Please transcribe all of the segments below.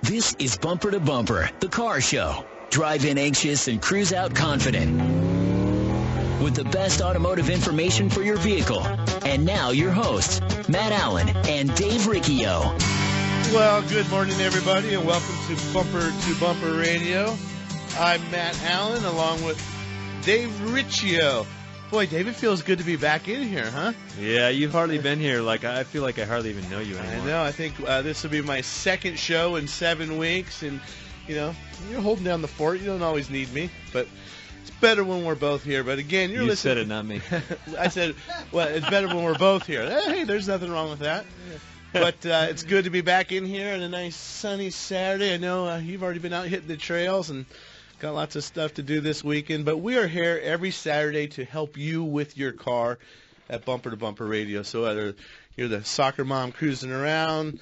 This is Bumper to Bumper, the car show. Drive in anxious and cruise out confident. With the best automotive information for your vehicle. And now your hosts, Matt Allen and Dave Riccio. Well, good morning, everybody, and welcome to Bumper Radio. I'm Matt Allen, along with Dave Riccio. Boy, Dave, it feels good to be back in here, huh? Yeah, you've hardly been here. I feel like I hardly even know you anymore. I know. I think this will be my second show in 7 weeks, and, you know, you're holding down the fort. You don't always need me, but it's better when we're both here. But, again, you're listening. You said it, not me. I said, well, it's better when we're both here. Hey, there's nothing wrong with that. But it's good to be back in here on a nice sunny Saturday. I know you've already been out hitting the trails and got lots of stuff to do this weekend, but we are here every Saturday to help you with your car at Bumper to Bumper Radio. So whether you're the soccer mom cruising around,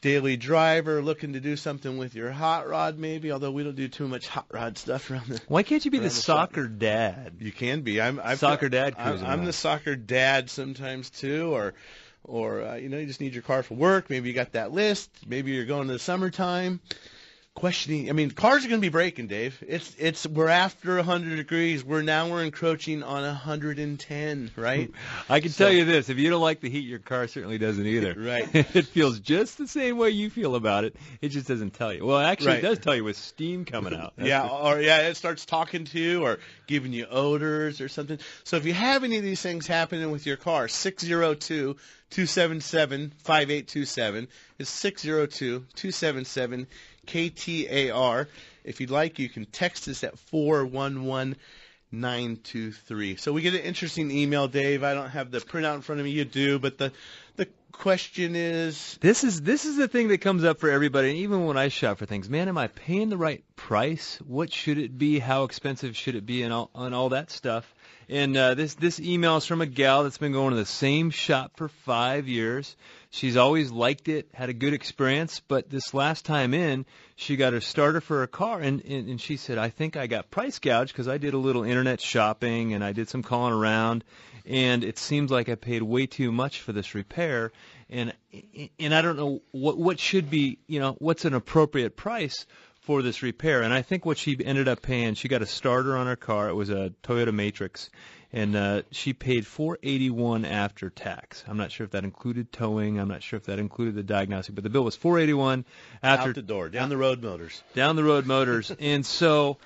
daily driver looking to do something with your hot rod maybe, although we don't do too much hot rod stuff around the... Why can't you be the soccer dad? You can be. I'm dad cruising I'm the soccer dad sometimes too, or you know, you just need your car for work. Maybe you got that list. Maybe you're going to the summertime. Questioning, I mean, cars are going to be breaking, Dave. We're after 100 degrees. We're encroaching on 110, right? I can tell you this: if you don't like the heat, your car certainly doesn't either. Right. It feels just the same way you feel about it. It just doesn't tell you. Well, actually, It does tell you with steam coming out. It starts talking to you or giving you odors or something. So if you have any of these things happening with your car, 602-277-5827 is 602-277 KTAR. If you'd like, you can text us at 411923. So we get an interesting email, Dave. I don't have the printout in front of me. You do, but the question is... This is the thing that comes up for everybody, and even when I shop for things. Man, am I paying the right price? What should it be? How expensive should it be? And all that stuff. And this email is from a gal that's been going to the same shop for 5 years. She's always liked it, had a good experience, but this last time in, she got her starter for her car, and she said, I think I got price gouged because I did a little internet shopping and I did some calling around, and it seems like I paid way too much for this repair, and I don't know what should be, you know, what's an appropriate price for this repair. And I think what she ended up paying, she got a starter on her car. It was a Toyota Matrix, and she paid $481 after tax. I'm not sure if that included towing. I'm not sure if that included the diagnostic, but the bill was $481 after out the door, down the road motors. Down the road motors. And so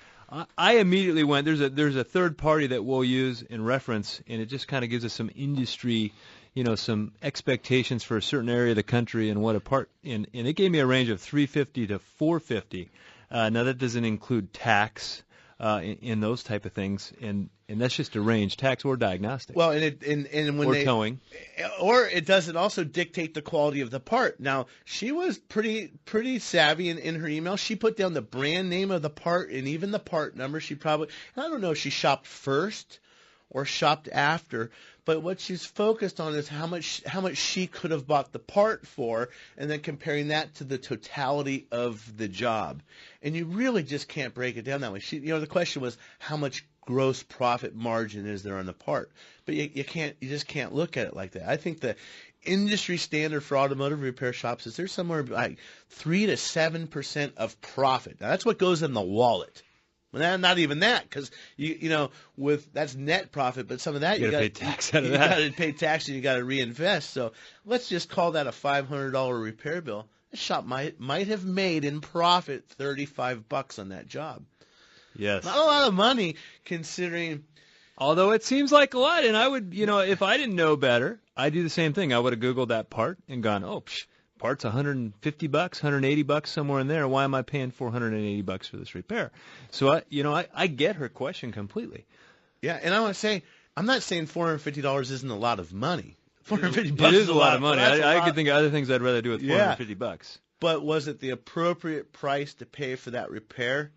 I immediately went. There's a third party that we'll use in reference, and it just kind of gives us some industry, you know, some expectations for a certain area of the country and what a part. And it gave me a range of $350 to $450. Now that doesn't include tax in those type of things, and that's just a range, tax or diagnostic. Well, and when towing, or it doesn't also dictate the quality of the part. Now she was pretty savvy in her email. She put down the brand name of the part and even the part number. I don't know if she shopped first or shopped after, but what she's focused on is how much she could have bought the part for, and then comparing that to the totality of the job. And you really just can't break it down that way. The question was how much gross profit margin is there on the part, but you just can't look at it like that. I think the industry standard for automotive repair shops is there's somewhere like 3 to 7% of profit. Now that's what goes in the wallet. Well, not even that, because that's net profit, but some of that you got to pay tax out of that. You got to pay tax and you got to reinvest. So let's just call that a $500 repair bill. The shop might have made in profit $35 on that job. Yes, not a lot of money considering. Although it seems like a lot, and I would, if I didn't know better, I'd do the same thing. I would have Googled that part and gone, part's $150, $180, somewhere in there. Why am I paying $480 for this repair? So I get her question completely. Yeah, and I want to say, I'm not saying $450 isn't a lot of money. $450 it is a lot of money. I could think of other things I'd rather do with $450. But was it the appropriate price to pay for that repair?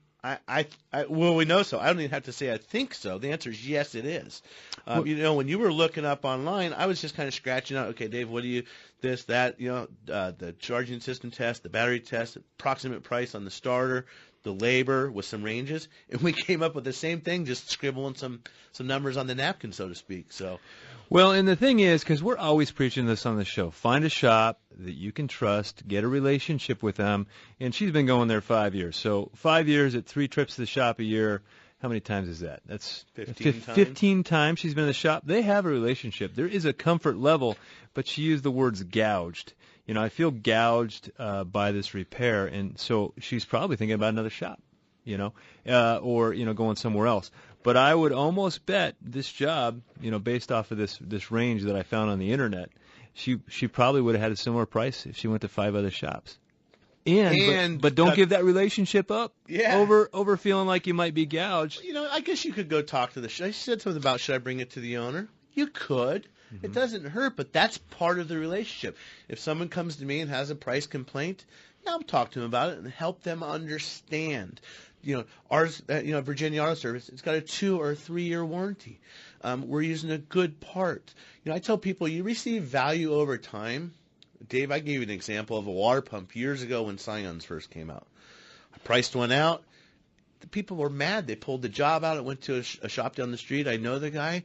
We know so. I don't even have to say I think so. The answer is yes, it is. When you were looking up online, I was just kind of scratching out, okay, Dave, what do you this, that, the charging system test, the battery test, approximate price on the starter, the labor with some ranges, and we came up with the same thing, just scribbling some numbers on the napkin, so to speak. So, well, and the thing is, because we're always preaching this on the show, find a shop that you can trust, get a relationship with them, and she's been going there 5 years. So 5 years at 3 trips to the shop a year, how many times is that? That's 15 times she's been in the shop. They have a relationship. There is a comfort level, but she used the words gouged. I feel gouged by this repair, and so she's probably thinking about another shop, or going somewhere else. But I would almost bet this job, based off of this range that I found on the internet, she probably would have had a similar price if she went to 5 other shops. But don't give that relationship up over feeling like you might be gouged. I guess you could go talk to she said something about, should I bring it to the owner? You could. Mm-hmm. It doesn't hurt, but that's part of the relationship. If someone comes to me and has a price complaint, I'll talk to them about it and help them understand. Ours, Virginia Auto Service, it's got a 2 or 3 year warranty. We're using a good part. I tell people you receive value over time. Dave, I gave you an example of a water pump years ago when Scions first came out. I priced one out. The people were mad. They pulled the job out. I went to a shop down the street. I know the guy.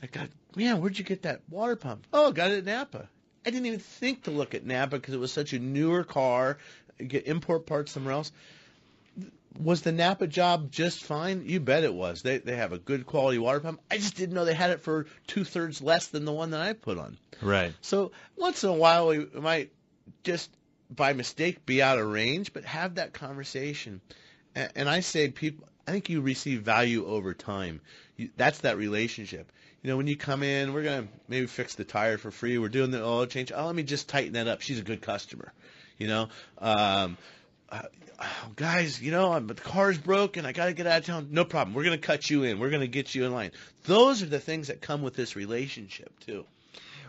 I got, man, where'd you get that water pump? Oh, got it at Napa. I didn't even think to look at Napa because it was such a newer car. Get import parts somewhere else. Was the Napa job just fine? You bet it was. They have a good quality water pump. I just didn't know they had it for 2/3 less than the one that I put on. Right. So once in a while we might just by mistake be out of range, but have that conversation. And I say people, I think you receive value over time. That's that relationship. When you come in, we're going to maybe fix the tire for free. We're doing the oil change. Oh, let me just tighten that up. She's a good customer. Guys, the car's broken. I got to get out of town. No problem. We're going to cut you in. We're going to get you in line. Those are the things that come with this relationship, too.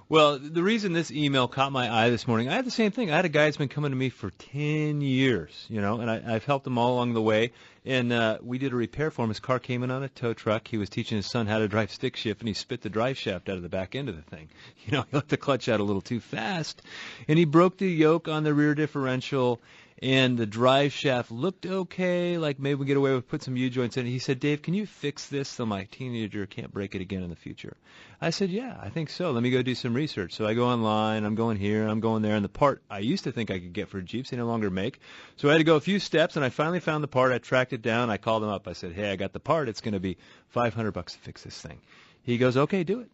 Well, the reason this email caught my eye this morning, I had the same thing. I had a guy that's been coming to me for 10 years, and I've helped him all along the way. And we did a repair for him. His car came in on a tow truck. He was teaching his son how to drive stick shift, and he spit the drive shaft out of the back end of the thing. He let the clutch out a little too fast, and he broke the yoke on the rear differential. And the drive shaft looked okay, like maybe we get away with put some U-joints in it. He said, Dave, can you fix this so my teenager can't break it again in the future? I said, yeah, I think so. Let me go do some research. So I go online, I'm going here, I'm going there, and the part I used to think I could get for Jeeps, they no longer make. So I had to go a few steps, and I finally found the part. I tracked it down. I called him up. I said, hey, I got the part. It's going to be $500 to fix this thing. He goes, okay, do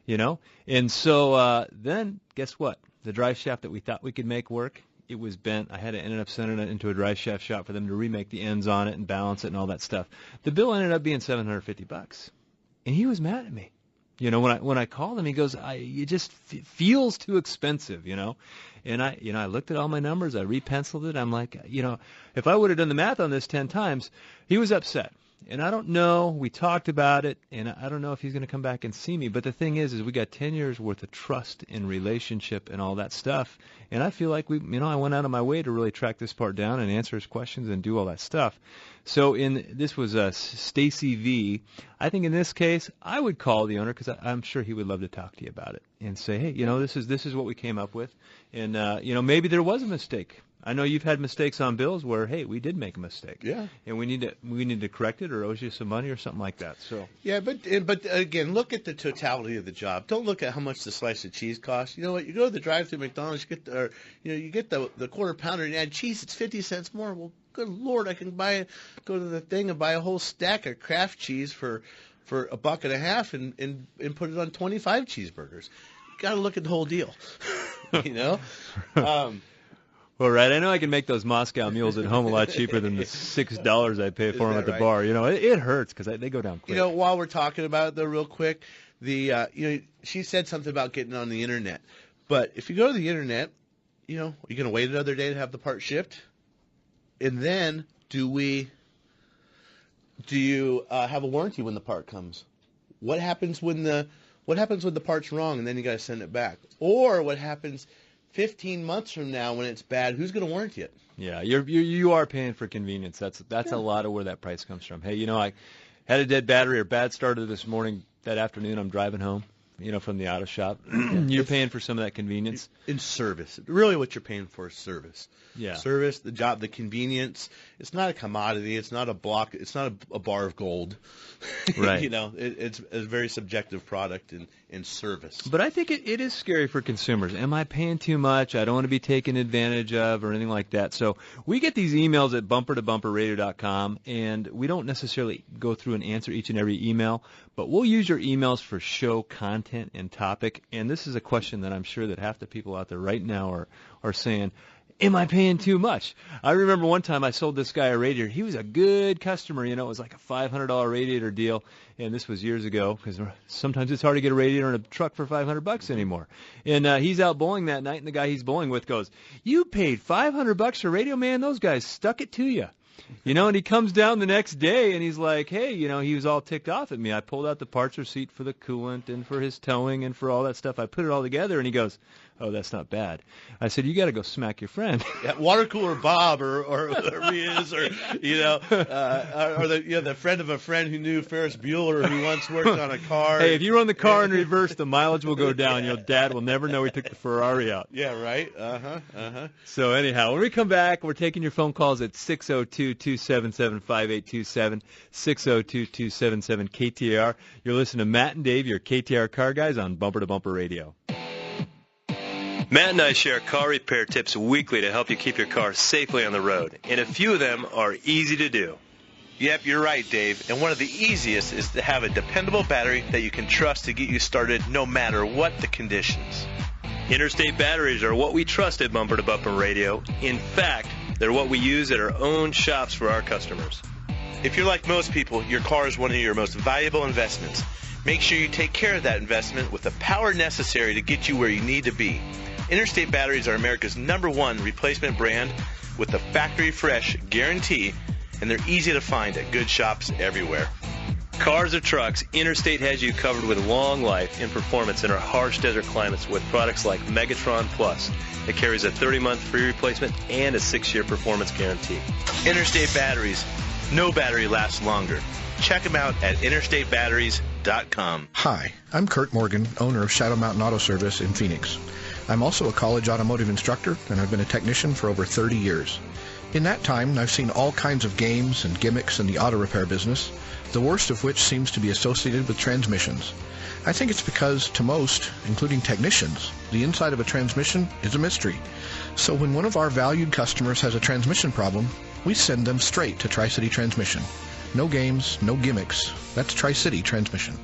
it. And so then guess what? The drive shaft that we thought we could make work, it was bent. I had to ended up sending it into a drive shaft shop for them to remake the ends on it and balance it and all that stuff. The bill ended up being $750, and he was mad at me. When I called him, he goes, "It just feels too expensive," And I looked at all my numbers. I repenciled it. I'm like, if I would have done the math on this 10 times, he was upset. And I don't know. We talked about it, and I don't know if he's going to come back and see me. But the thing is we got 10 years worth of trust and relationship and all that stuff. And I feel like I went out of my way to really track this part down and answer his questions and do all that stuff. So this was Stacy V. I think in this case, I would call the owner because I'm sure he would love to talk to you about it and say, hey, this is what we came up with, and maybe there was a mistake. I know you've had mistakes on bills where, hey, we did make a mistake. Yeah. And we need to correct it or owes you some money or something like that. So. Yeah, but again, look at the totality of the job. Don't look at how much the slice of cheese costs. You know what? You go to the drive-thru McDonald's, you get the quarter pounder and add cheese. It's 50 cents more. Well, good Lord, I can go to the thing and buy a whole stack of Kraft cheese for $1.50 and put it on 25 cheeseburgers. You got to look at the whole deal. Well, right. I know I can make those Moscow mules at home a lot cheaper than the $6 I pay for them at the bar. It hurts because they go down quick. While we're talking about it, though, real quick, she said something about getting on the internet. But if you go to the internet, are you going to wait another day to have the part shipped? And then do you have a warranty when the part comes? What happens when the part's wrong and then you got to send it back? Or what happens 15 months from now when it's bad? Who's going to warranty it? Yeah, you are paying for convenience. That's a lot of where that price comes from. Hey, I had a dead battery or bad starter this morning. That afternoon I'm driving home. from the auto shop. You're paying for some of that convenience. In service. Really what you're paying for is service. Yeah. Service, the job, the convenience. It's not a commodity. It's not a block. It's not a bar of gold. Right. It's a very subjective product in service. But I think it is scary for consumers. Am I paying too much? I don't want to be taken advantage of or anything like that. So we get these emails at bumpertobumperradio.com, and we don't necessarily go through and answer each and every email, but we'll use your emails for show content and topic. And this is a question that I'm sure that half the people out there right now are saying, am I paying too much? I remember one time I sold this guy a radiator. He was a good customer. It was like a $500 radiator deal, and this was years ago because sometimes it's hard to get a radiator in a truck for $500 anymore. And he's out bowling that night, and the guy he's bowling with goes, "You paid $500 for a radio, man? Those guys stuck it to you." And he comes down the next day, and he's like, hey, he was all ticked off at me. I pulled out the parts receipt for the coolant and for his towing and for all that stuff. I put it all together, and he goes, "Oh, that's not bad." I said, "You got to go smack your friend." Yeah, water cooler Bob or whatever he is, or the friend of a friend who knew Ferris Bueller who once worked on a car. Hey, if you run the car in reverse, the mileage will go down. Your dad will never know he took the Ferrari out. Yeah, right. So anyhow, when we come back, we're taking your phone calls at 602-277-5827, 602-277-KTAR. You're listening to Matt and Dave, your KTAR car guys on Bumper to Bumper Radio. Matt and I share car repair tips weekly to help you keep your car safely on the road, and a few of them are easy to do. Yep, you're right, Dave. And one of the easiest is to have a dependable battery that you can trust to get you started no matter what the conditions. Interstate batteries are what we trust at Bumper to Bumper Radio. In fact, they're what we use at our own shops for our customers. If you're like most people, your car is one of your most valuable investments. Make sure you take care of that investment with the power necessary to get you where you need to be. Interstate batteries are America's #1 replacement brand with the factory fresh guarantee, and they're easy to find at good shops everywhere. Cars or trucks, Interstate has you covered with long life and performance in our harsh desert climates with products like Megatron Plus. It carries a 30-month free replacement and a 6-year performance guarantee. Interstate batteries. No battery lasts longer. Check them out at interstatebatteries.com. Hi, I'm Kurt Morgan, owner of Shadow Mountain Auto Service in Phoenix. I'm also a college automotive instructor, and I've been a technician for over 30 years. In that time, I've seen all kinds of games and gimmicks in the auto repair business, the worst of which seems to be associated with transmissions. I think it's because, to most, including technicians, the inside of a transmission is a mystery. So when one of our valued customers has a transmission problem, we send them straight to Tri-City Transmission. No games, no gimmicks. That's Tri-City Transmission.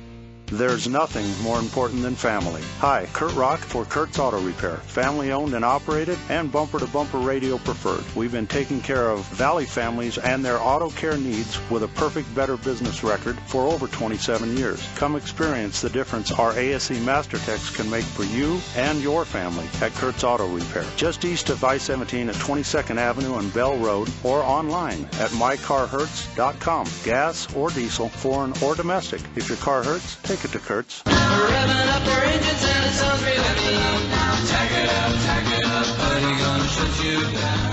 There's nothing more important than family. Hi, Kurt Rock for Kurt's Auto Repair. Family owned and operated and Bumper to Bumper Radio preferred. We've been taking care of Valley families and their auto care needs with a perfect Better Business record for over 27 years. Come experience the difference our ASE Master Techs can make for you and your family at Kurt's Auto Repair. Just east of I-17 at 22nd Avenue and Bell Road, or online at mycarhurts.com. Gas or diesel, foreign or domestic. If your car hurts, take it to Kurt's. Revving up our engines and it sounds really loud. Tack it up, buddy, gonna shut you down.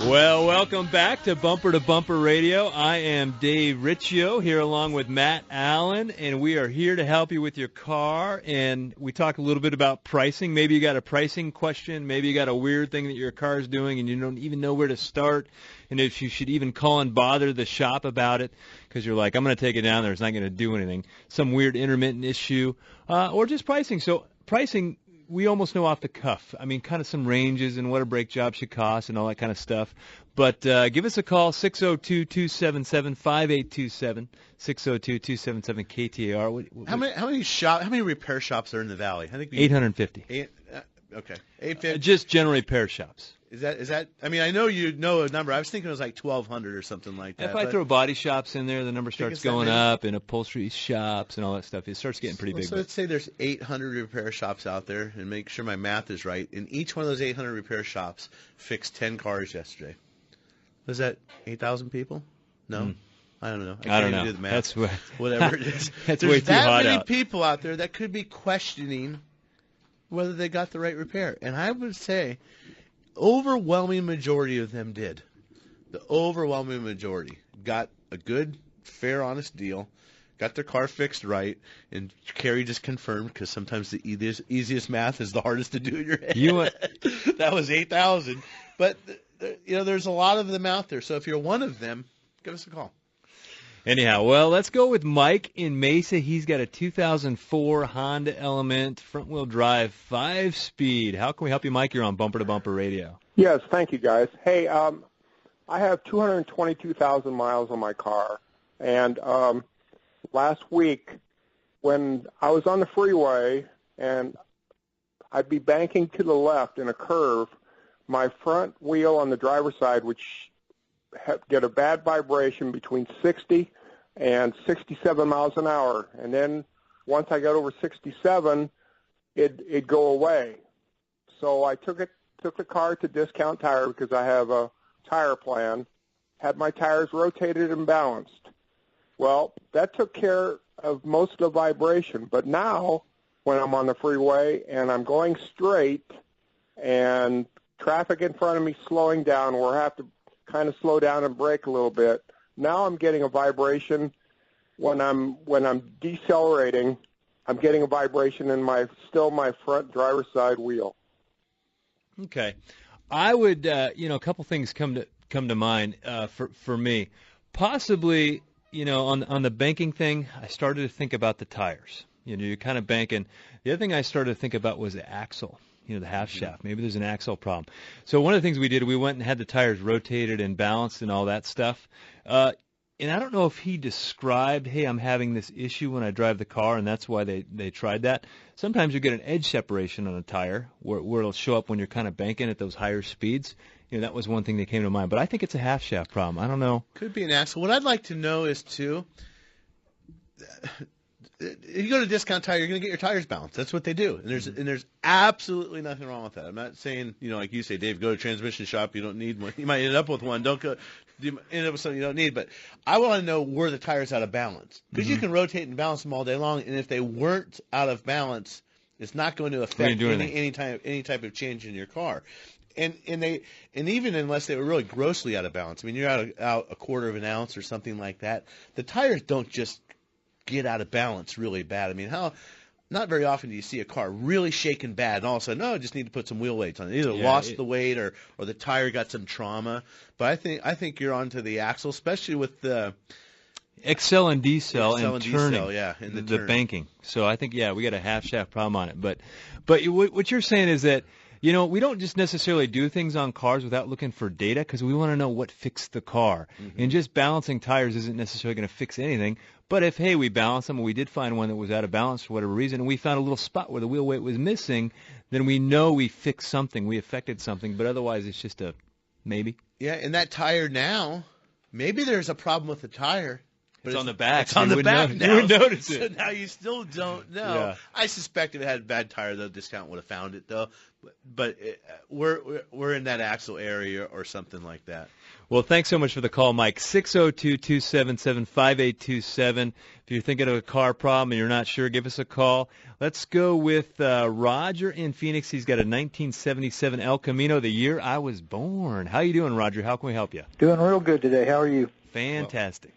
Well, welcome back to Bumper Radio. I am Dave Riccio here along with Matt Allen, and we are here to help you with your car. And we talk a little bit about pricing. Maybe you got a pricing question. Maybe you got a weird thing that your car is doing and you don't even know where to start. And if you should even call and bother the shop about it because you're like, I'm going to take it down there. It's not going to do anything. Some weird intermittent issue or just pricing. So pricing, we almost know off the cuff. I mean, kind of some ranges and what a brake job should cost and all that kind of stuff. But give us a call, 602-277-5827, 602-277-KTAR. How many repair shops are in the Valley? I think 850. Okay. 850. Just general repair shops. Is that? I mean, I know you know a number. I was thinking it was like 1,200 or something like that. If I throw body shops in there, the number starts going up, and upholstery shops and all that stuff. It starts getting pretty big. So let's say there's 800 repair shops out there, and make sure my math is right. And each one of those 800 repair shops fixed 10 cars yesterday. Was that 8,000 people? No. I don't know. I don't know. Do the math. That's what, whatever it is. That's There's way too that hot many out. people out there that could be questioning whether they got the right repair. And I would say overwhelming majority of them did. The overwhelming majority got a good, fair, honest deal, got their car fixed right, and Carrie just confirmed, because sometimes the easiest math is the hardest to do in your head. That was 8,000. But, there's a lot of them out there. So if you're one of them, give us a call. Anyhow, well, let's go with Mike in Mesa. He's got a 2004 Honda Element front-wheel drive 5-speed. How can we help you, Mike? You're on Bumper to Bumper Radio. Yes, thank you, guys. Hey, I have 222,000 miles on my car, and last week when I was on the freeway and I'd be banking to the left in a curve, my front wheel on the driver's side would get a bad vibration between 60 and 67 miles an hour, and then once I got over 67, it'd go away. So I took the car to Discount Tire because I have a tire plan, had my tires rotated and balanced. Well, that took care of most of the vibration, but now when I'm on the freeway and I'm going straight and traffic in front of me slowing down where I have to kind of slow down and brake a little bit, now I'm getting a vibration when I'm decelerating. I'm getting a vibration in my front driver's side wheel. Okay, I would a couple things come to mind for me. Possibly, on the banking thing, I started to think about the tires. You're kind of banking. The other thing I started to think about was the axle. The half shaft. Maybe there's an axle problem. So one of the things we did, we went and had the tires rotated and balanced and all that stuff. And I don't know if he described, hey, I'm having this issue when I drive the car, and that's why they tried that. Sometimes you get an edge separation on a tire where it'll show up when you're kind of banking at those higher speeds. That was one thing that came to mind. But I think it's a half shaft problem. I don't know. Could be an axle. What I'd like to know is, too, if you go to Discount Tire, you're going to get your tires balanced. That's what they do. And there's absolutely nothing wrong with that. I'm not saying, like you say, Dave, go to a transmission shop. You don't need one. You might end up with one. Don't go. You end up with something you don't need. But I want to know, were the tires out of balance? Because you can rotate and balance them all day long, and if they weren't out of balance, it's not going to affect any type of change in your car. And even unless they were really grossly out of balance, I mean, you're out a quarter of an ounce or something like that, the tires don't just get out of balance really bad. I mean, not very often do you see a car really shaken bad and all of a sudden, I just need to put some wheel weights on it. Either lost the weight or the tire got some trauma. But I think you're onto the axle, especially with the Excel and decel and turning, in the banking. So I think, we got a half shaft problem on it. But what you're saying is that, we don't just necessarily do things on cars without looking for data, because we want to know what fixed the car. Mm-hmm. And just balancing tires isn't necessarily going to fix anything. But if, we balance them, and we did find one that was out of balance for whatever reason, and we found a little spot where the wheel weight was missing, then we know we fixed something, we affected something. But otherwise, it's just a maybe. Yeah, and that tire now, maybe there's a problem with the tire. But it's on the back. It's on the back now. You would notice it. So now you still don't know. Yeah. I suspect if it had a bad tire, though, Discount would have found it, though. But we're in that axle area or something like that. Well, thanks so much for the call, Mike. 602-277-5827. If you're thinking of a car problem and you're not sure, give us a call. Let's go with Roger in Phoenix. He's got a 1977 El Camino, the year I was born. How you doing, Roger? How can we help you? Doing real good today. How are you? Fantastic.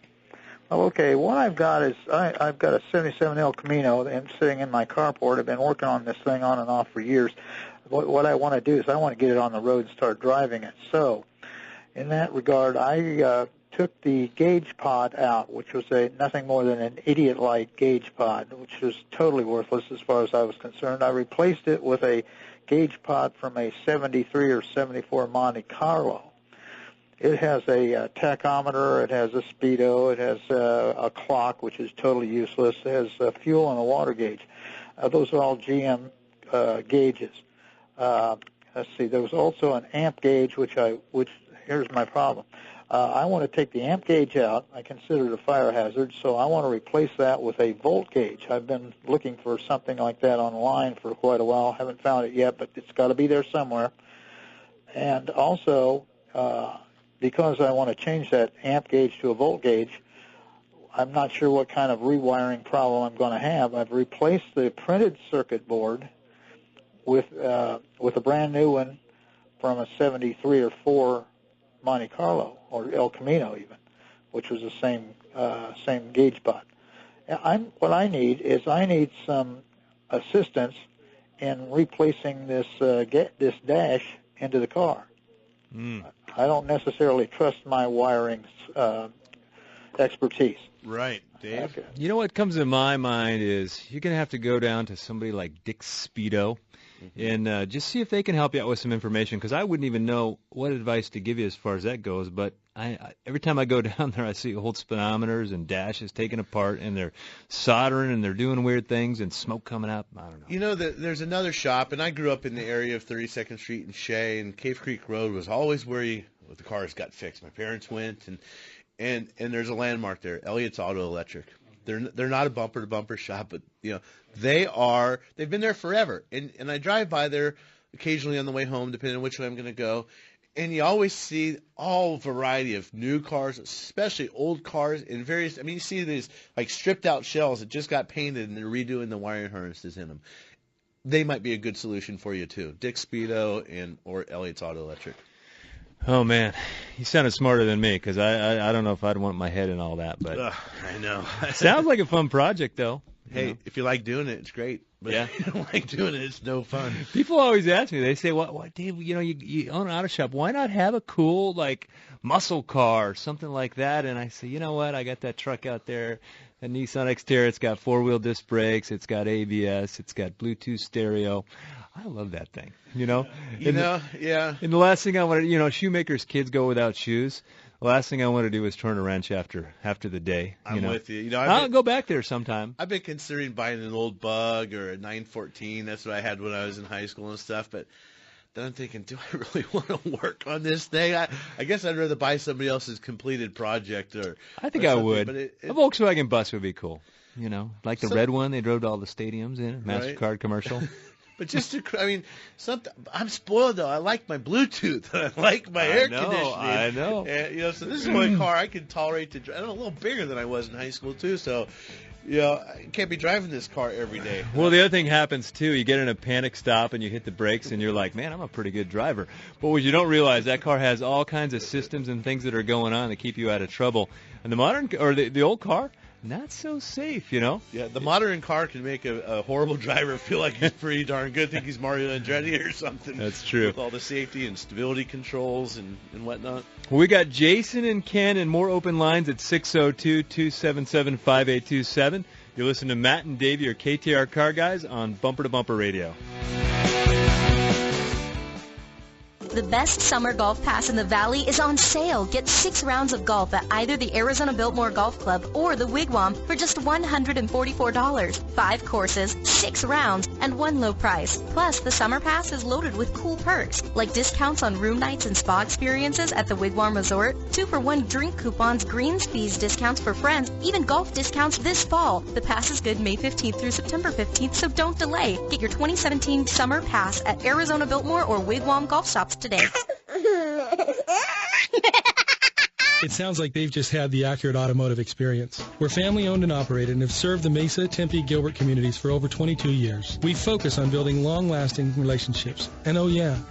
Okay, what I've got is I've got a 77 El Camino and sitting in my carport. I've been working on this thing on and off for years. What I want to do is I want to get it on the road and start driving it. So in that regard, I took the gauge pod out, which was nothing more than an idiot-like gauge pod, which was totally worthless as far as I was concerned. I replaced it with a gauge pod from a 73 or 74 Monte Carlo. It has a tachometer, it has a speedo, it has a clock, which is totally useless. It has fuel and a water gauge. Those are all GM gauges. Let's see, there was also an amp gauge, which here's my problem. I want to take the amp gauge out. I consider it a fire hazard, so I want to replace that with a volt gauge. I've been looking for something like that online for quite a while. Haven't found it yet, but it's got to be there somewhere. And also, because I want to change that amp gauge to a volt gauge, I'm not sure what kind of rewiring problem I'm going to have. I've replaced the printed circuit board with a brand new one from a 73 or 4 Monte Carlo, or El Camino even, which was the same gauge pod. What I need some assistance in replacing this dash into the car. I don't necessarily trust my wiring expertise. Right, Dave. Okay. You know what comes to my mind is you're going to have to go down to somebody like Dick Speedo and just see if they can help you out with some information, because I wouldn't even know what advice to give you as far as that goes. But every time I go down there, I see old speedometers and dashes taken apart, and they're soldering and they're doing weird things and smoke coming up. I don't know. You know, there's another shop, and I grew up in the area of 32nd Street and Shea, and Cave Creek Road was always where the cars got fixed. My parents went, and there's a landmark there, Elliott's Auto Electric. They're not a bumper-to-bumper shop, but they've been there forever. And I drive by there occasionally on the way home, depending on which way I'm going to go. And you always see all variety of new cars, especially old cars in various. I mean, you see these like stripped out shells that just got painted and they're redoing the wiring harnesses in them. They might be a good solution for you too. Dick Speedo or Elliott's Auto Electric. Oh, man, you sounded smarter than me, because I don't know if I'd want my head in all that. But I know. Sounds like a fun project, though. Hey, if you like doing it, it's great. But if you don't like doing it, it's no fun. People always ask me, they say, what, Dave, you own an auto shop. Why not have a cool, like, muscle car or something like that? And I say, you know what, I got that truck out there, a Nissan Xterra. It's got four-wheel disc brakes. It's got ABS. It's got Bluetooth stereo. I love that thing, yeah. And the last thing I want to, shoemakers' kids go without shoes. The last thing I want to do is turn a wrench after the day. I'm with you. I'll go back there sometime. I've been considering buying an old Bug or a 914. That's what I had when I was in high school and stuff. But then I'm thinking, do I really want to work on this thing? I guess I'd rather buy somebody else's completed project. I think I would. But a Volkswagen bus would be cool. Like the red one they drove to all the stadiums in, MasterCard commercial. But I'm spoiled though. I like my Bluetooth. I like my air conditioning. I know. And, so this is one car I can tolerate to drive. I'm a little bigger than I was in high school too. So, I can't be driving this car every day. Well, the other thing happens too. You get in a panic stop and you hit the brakes and you're like, man, I'm a pretty good driver. But what you don't realize, that car has all kinds of systems and things that are going on that keep you out of trouble. And the old car, not so safe, Yeah, the modern car can make a horrible driver feel like he's pretty darn good. Think he's Mario Andretti or something. That's true. With all the safety and stability controls and whatnot. Well, we got Jason and Ken and more open lines at 602-277-5827. You're listening to Matt and Dave, your KTAR car guys, on Bumper to Bumper Radio. The best summer golf pass in the Valley is on sale. Get 6 rounds of golf at either the Arizona Biltmore Golf Club or the Wigwam for just $144. 5 courses, 6 rounds, and 1 low price. Plus, the summer pass is loaded with cool perks, like discounts on room nights and spa experiences at the Wigwam Resort, 2-for-1 drink coupons, greens fees discounts for friends, even golf discounts this fall. The pass is good May 15th through September 15th, so don't delay. Get your 2017 summer pass at Arizona Biltmore or Wigwam Golf Shops today. It sounds like they've just had the accurate automotive experience. We're family-owned and operated and have served the Mesa, Tempe, Gilbert communities for over 22 years. We focus on building long-lasting relationships and,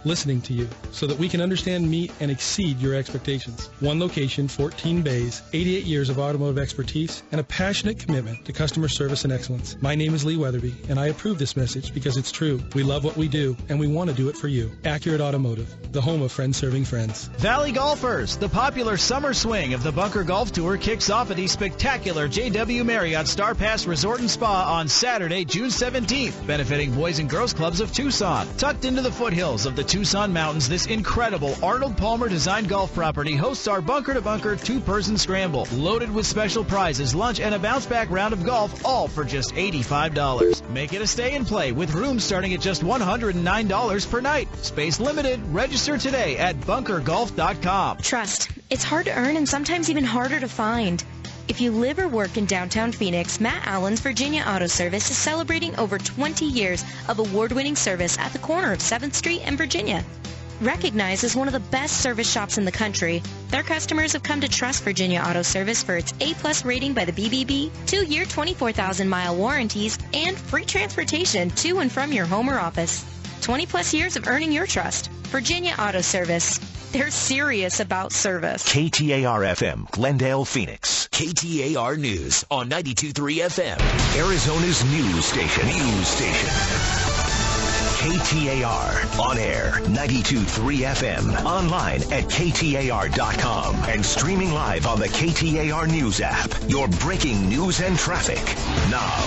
listening to you so that we can understand, meet, and exceed your expectations. 1 location, 14 bays, 88 years of automotive expertise, and a passionate commitment to customer service and excellence. My name is Lee Weatherby, and I approve this message because it's true. We love what we do, and we want to do it for you. Accurate Automotive, the home of friends serving friends. Valley Golfers, the popular summer swing of the Bunker Golf Tour kicks off at the spectacular JW Marriott Star Pass Resort and Spa on Saturday, June 17th, benefiting Boys and Girls Clubs of Tucson. Tucked into the foothills of the Tucson Mountains, this incredible Arnold Palmer designed golf property hosts our bunker-to-bunker 2-person scramble, loaded with special prizes, lunch, and a bounce-back round of golf, all for just $85. Make it a stay and play with rooms starting at just $109 per night. Space limited. Register today at bunkergolf.com. Trust. It's hard to earn and sometimes even harder to find. If you live or work in downtown Phoenix, Matt Allen's Virginia Auto Service is celebrating over 20 years of award-winning service at the corner of 7th Street and Virginia. Recognized as one of the best service shops in the country, their customers have come to trust Virginia Auto Service for its A+ rating by the BBB, 2-year 24,000-mile warranties, and free transportation to and from your home or office. 20-plus years of earning your trust. Virginia Auto Service. They're serious about service. KTAR-FM, Glendale, Phoenix. KTAR News on 92.3 FM. Arizona's news station. KTAR, on air, 92.3 FM, online at KTAR.com, and streaming live on the KTAR News app. Your breaking news and traffic now.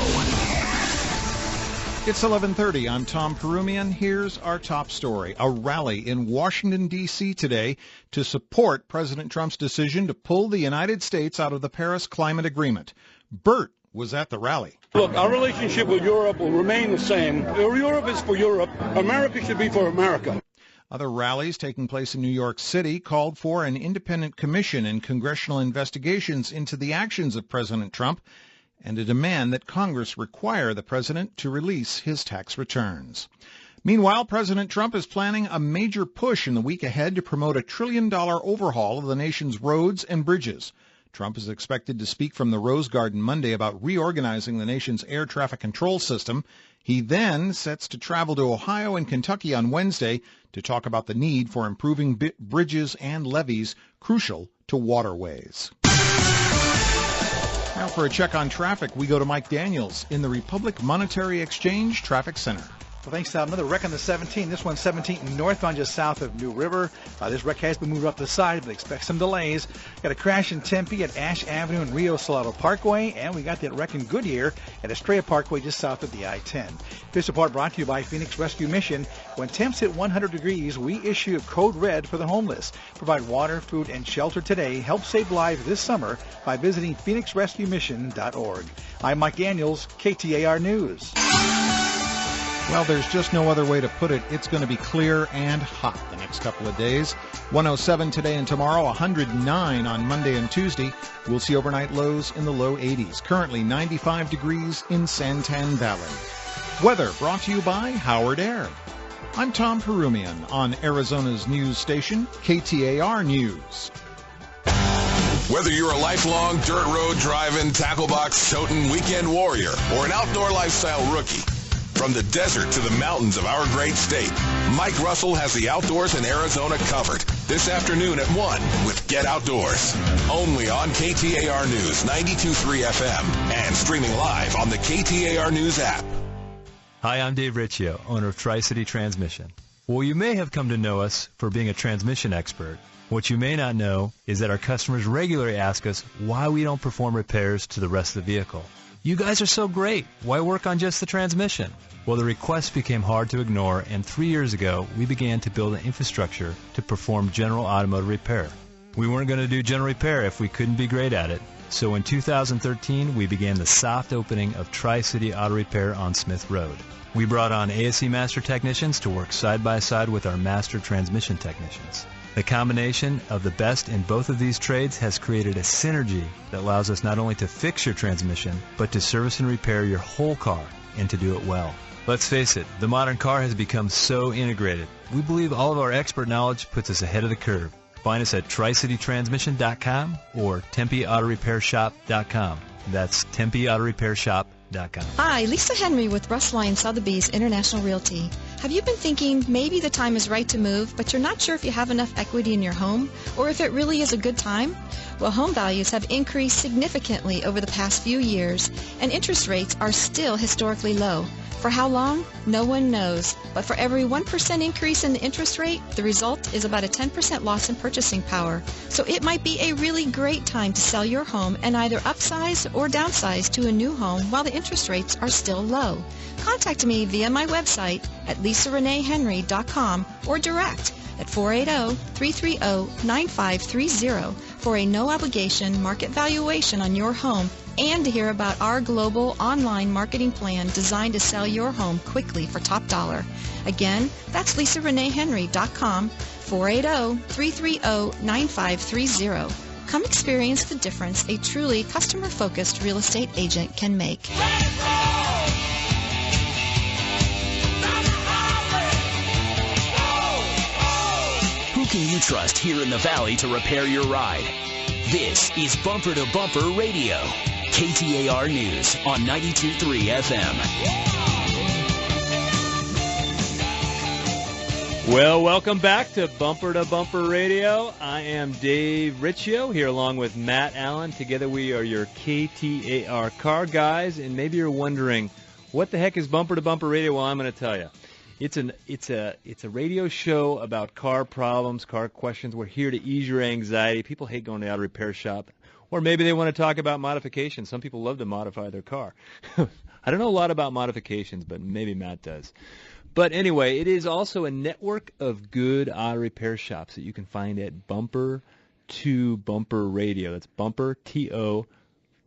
It's 11:30. I'm Tom Perumian. Here's our top story. A rally in Washington, D.C. today to support President Trump's decision to pull the United States out of the Paris Climate Agreement. Bert was at the rally. Look, our relationship with Europe will remain the same. Europe is for Europe. America should be for America. Other rallies taking place in New York City called for an independent commission and congressional investigations into the actions of President Trump, and a demand that Congress require the president to release his tax returns. Meanwhile, President Trump is planning a major push in the week ahead to promote a $1 trillion overhaul of the nation's roads and bridges. Trump is expected to speak from the Rose Garden Monday about reorganizing the nation's air traffic control system. He then sets to travel to Ohio and Kentucky on Wednesday to talk about the need for improving bridges and levees crucial to waterways. Now for a check on traffic, we go to Mike Daniels in the Republic Monetary Exchange Traffic Center. Well, thanks, Tom. Another wreck on the 17. This one's 17 northbound just south of New River. This wreck has been moved up the side, but expect some delays. Got a crash in Tempe at Ash Avenue and Rio Salado Parkway, and we got that wreck in Goodyear at Estrella Parkway just south of the I-10. This report brought to you by Phoenix Rescue Mission. When temps hit 100 degrees, we issue Code Red for the homeless. Provide water, food, and shelter today. Help save lives this summer by visiting phoenixrescuemission.org. I'm Mike Daniels, KTAR News. Well, there's just no other way to put it. It's going to be clear and hot the next couple of days. 107 today and tomorrow, 109 on Monday and Tuesday. We'll see overnight lows in the low 80s. Currently 95 degrees in Santan Valley. Weather brought to you by Howard Air. I'm Tom Perumian on Arizona's news station, KTAR News. Whether you're a lifelong dirt road driving, tackle box toting weekend warrior or an outdoor lifestyle rookie, from the desert to the mountains of our great state, Mike Russell has the outdoors in Arizona covered. This afternoon at 1 with Get Outdoors. Only on KTAR News 92.3 FM and streaming live on the KTAR News app. Hi, I'm Dave Riccio, owner of Tri-City Transmission. Well, you may have come to know us for being a transmission expert. What you may not know is that our customers regularly ask us why we don't perform repairs to the rest of the vehicle. You guys are so great. Why work on just the transmission? Well, the requests became hard to ignore, and 3 years ago, we began to build an infrastructure to perform general automotive repair. We weren't going to do general repair if we couldn't be great at it. So in 2013, we began the soft opening of Tri-City Auto Repair on Smith Road. We brought on ASE Master Technicians to work side by side with our Master Transmission Technicians. The combination of the best in both of these trades has created a synergy that allows us not only to fix your transmission, but to service and repair your whole car, and to do it well. Let's face it, the modern car has become so integrated. We believe all of our expert knowledge puts us ahead of the curve. Find us at TricityTransmission.com or TempeAutoRepairShop.com. That's TempeAutoRepairShop.com. Hi, Lisa Henry with Russ Lyon Sotheby's International Realty. Have you been thinking maybe the time is right to move, but you're not sure if you have enough equity in your home or if it really is a good time? Well, home values have increased significantly over the past few years, and interest rates are still historically low. For how long? No one knows. But for every 1% increase in the interest rate, the result is about a 10% loss in purchasing power. So it might be a really great time to sell your home and either upsize or downsize to a new home while the interest rates are still low. Contact me via my website at lisareneehenry.com or direct at 480-330-9530 for a no-obligation market valuation on your home and to hear about our global online marketing plan designed to sell your home quickly for top dollar. Again, that's lisareneehenry.com, 480-330-9530. Come experience the difference a truly customer-focused real estate agent can make. Who can you trust here in the Valley to repair your ride? This is Bumper to Bumper Radio. KTAR News on 92.3 FM. Well, welcome back to Bumper Radio. I am Dave Riccio here along with Matt Allen. Together we are your KTAR car guys, and maybe you're wondering, what the heck is Bumper Radio? Well, I'm going to tell you. It's a radio show about car problems, car questions. We're here to ease your anxiety. People hate going to the auto repair shop, or maybe they want to talk about modifications. Some people love to modify their car. I don't know a lot about modifications, but maybe Matt does. But anyway, it is also a network of good auto repair shops that you can find at Bumper to Bumper Radio. That's Bumper, T-O,